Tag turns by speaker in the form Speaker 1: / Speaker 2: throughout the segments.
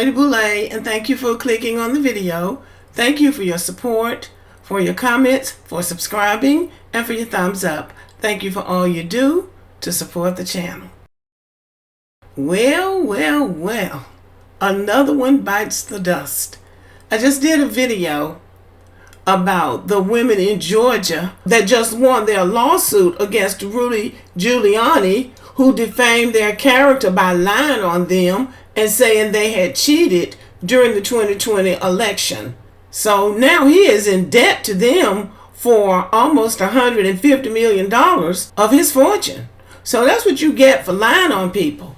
Speaker 1: Lady Boulay, and thank you for clicking on the video. Thank you for your support, for your comments, for subscribing, and for your thumbs up. Thank you for all you do to support the channel. Well, another one bites the dust. I just did a video about the women in Georgia that just won their lawsuit against Rudy Giuliani, who defamed their character by lying on them and saying they had cheated during the 2020 election. So now he is in debt to them for almost $150 million of his fortune. So that's what you get for lying on people.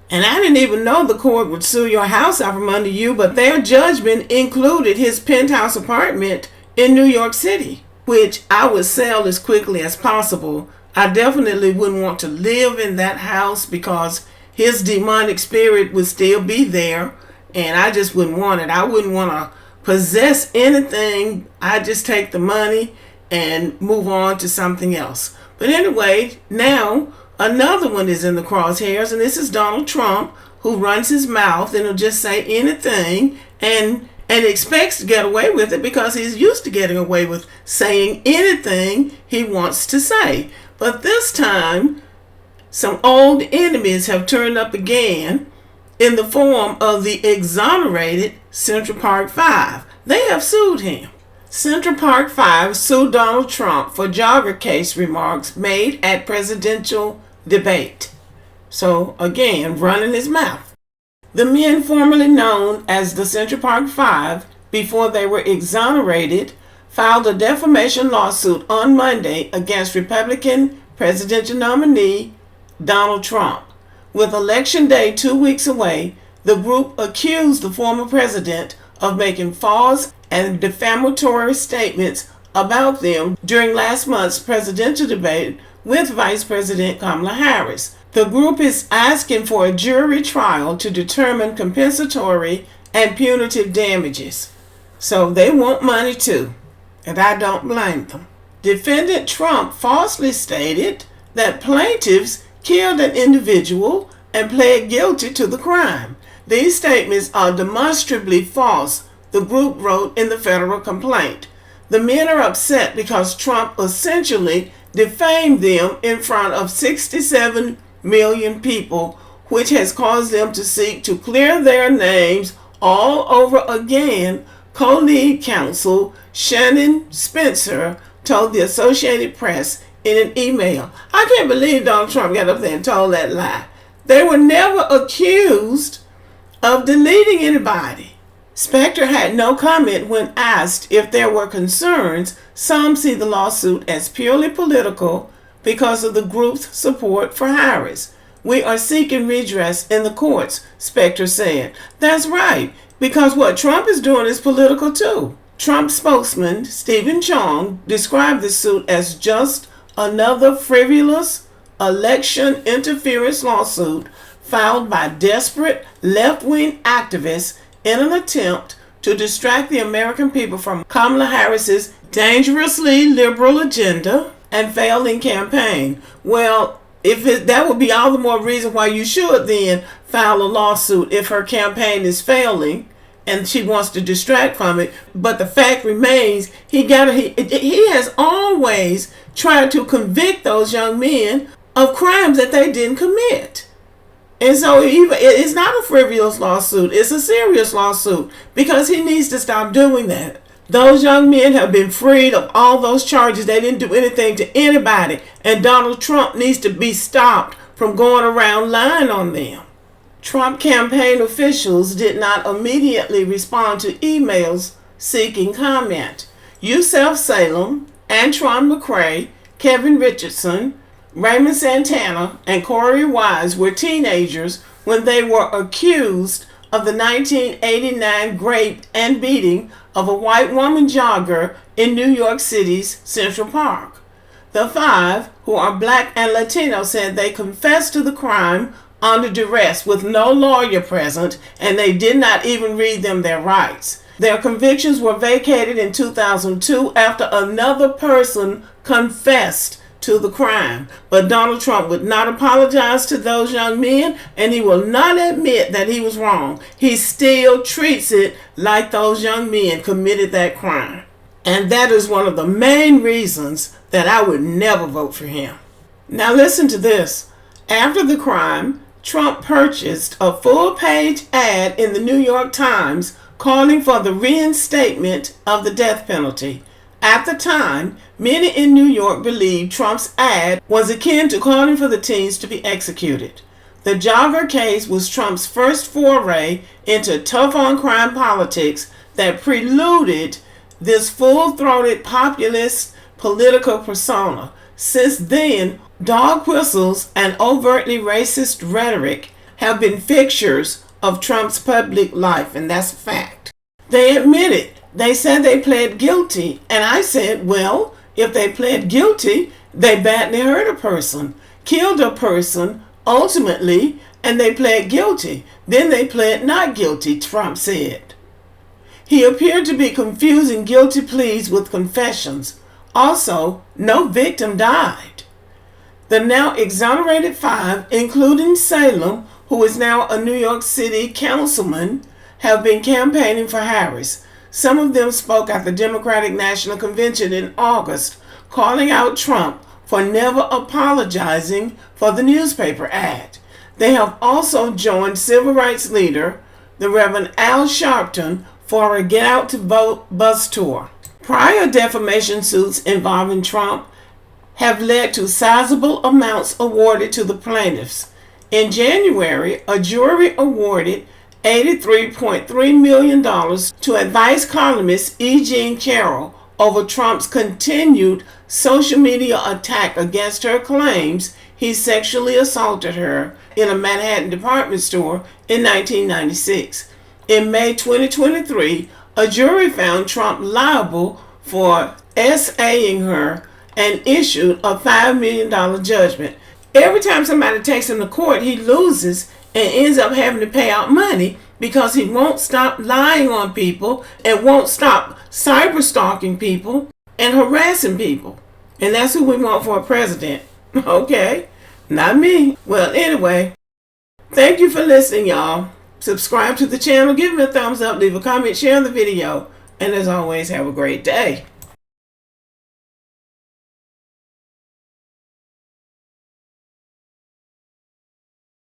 Speaker 1: And I didn't even know the court would sue your house out from under you, but their judgment included his penthouse apartment in New York City, which I would sell as quickly as possible. I definitely wouldn't want to live in that house because his demonic spirit would still be there, and I just wouldn't want it. I wouldn't want to possess anything. I just take the money and move on to something else. But anyway, now another one is in the crosshairs, and this is Donald Trump, who runs his mouth and will just say anything and expects to get away with it because he's used to getting away with saying anything he wants to say. But this time, some old enemies have turned up again in the form of the exonerated Central Park Five. They have sued him. Central Park Five sued Donald Trump for jogger case remarks made at presidential debate. So again, running his mouth. The men formerly known as the Central Park Five, before they were exonerated, filed a defamation lawsuit on Monday against Republican presidential nominee Donald Trump. With Election Day 2 weeks away, the group accused the former president of making false and defamatory statements about them during last month's presidential debate with Vice President Kamala Harris. The group is asking for a jury trial to determine compensatory and punitive damages. So they want money too, and I don't blame them. Defendant Trump falsely stated that plaintiffs killed an individual and pled guilty to the crime. These statements are demonstrably false, the group wrote in the federal complaint. The men are upset because Trump essentially defamed them in front of 67 million people, which has caused them to seek to clear their names all over again, co-lead counsel Shannon Spencer told the Associated Press in an email. I can't believe Donald Trump got up there and told that lie. They were never accused of deleting anybody. Spector had no comment when asked if there were concerns. Some see the lawsuit as purely political because of the group's support for Harris. We are seeking redress in the courts, Spector said. That's right, because what Trump is doing is political too. Trump spokesman Stephen Chong described the suit as just another frivolous election interference lawsuit filed by desperate left-wing activists in an attempt to distract the American people from Kamala Harris's dangerously liberal agenda and failing campaign. Well, that would be all the more reason why you should then file a lawsuit if her campaign is failing and she wants to distract from it. But the fact remains, he has always tried to convict those young men of crimes that they didn't commit. And so it's not a frivolous lawsuit, it's a serious lawsuit, because he needs to stop doing that. Those young men have been freed of all those charges. They didn't do anything to anybody, and Donald Trump needs to be stopped from going around lying on them. Trump campaign officials did not immediately respond to emails seeking comment. Yusef Salem, Antron McCray, Kevin Richardson, Raymond Santana, and Corey Wise were teenagers when they were accused of the 1989 rape and beating of a white woman jogger in New York City's Central Park. The five, who are black and Latino, said they confessed to the crime under duress with no lawyer present, and they did not even read them their rights. Their convictions were vacated in 2002 after another person confessed to the crime. But Donald Trump would not apologize to those young men, and he will not admit that he was wrong. He still treats it like those young men committed that crime. And that is one of the main reasons that I would never vote for him. Now listen to this. After the crime, Trump purchased a full-page ad in the New York Times calling for the reinstatement of the death penalty. At the time, many in New York believed Trump's ad was akin to calling for the teens to be executed. The jogger case was Trump's first foray into tough-on-crime politics that preluded this full-throated populist political persona. Since then, dog whistles and overtly racist rhetoric have been fixtures of Trump's public life, and that's a fact. They admitted. They said they pled guilty, and I said, well, if they pled guilty, they badly hurt a person, killed a person, ultimately, and they pled guilty. Then they pled not guilty, Trump said. He appeared to be confusing guilty pleas with confessions. Also, no victim died. The now exonerated 5, including Salem, who is now a New York City councilman, have been campaigning for Harris. Some of them spoke at the Democratic National Convention in August, calling out Trump for never apologizing for the newspaper ad. They have also joined civil rights leader, the Reverend Al Sharpton, for a Get Out to Vote bus tour. Prior defamation suits involving Trump have led to sizable amounts awarded to the plaintiffs. In January, a jury awarded $83.3 million to advice columnist E. Jean Carroll over Trump's continued social media attack against her claims he sexually assaulted her in a Manhattan department store in 1996. In May 2023, a jury found Trump liable for SAing her and issued a $5 million judgment. Every time somebody takes him to court, he loses and ends up having to pay out money because he won't stop lying on people and won't stop cyber stalking people and harassing people. And that's who we want for a president. Okay, not me. Well, anyway, thank you for listening, y'all. Subscribe to the channel, give me a thumbs up, leave a comment, share the video, and as always, have a great day.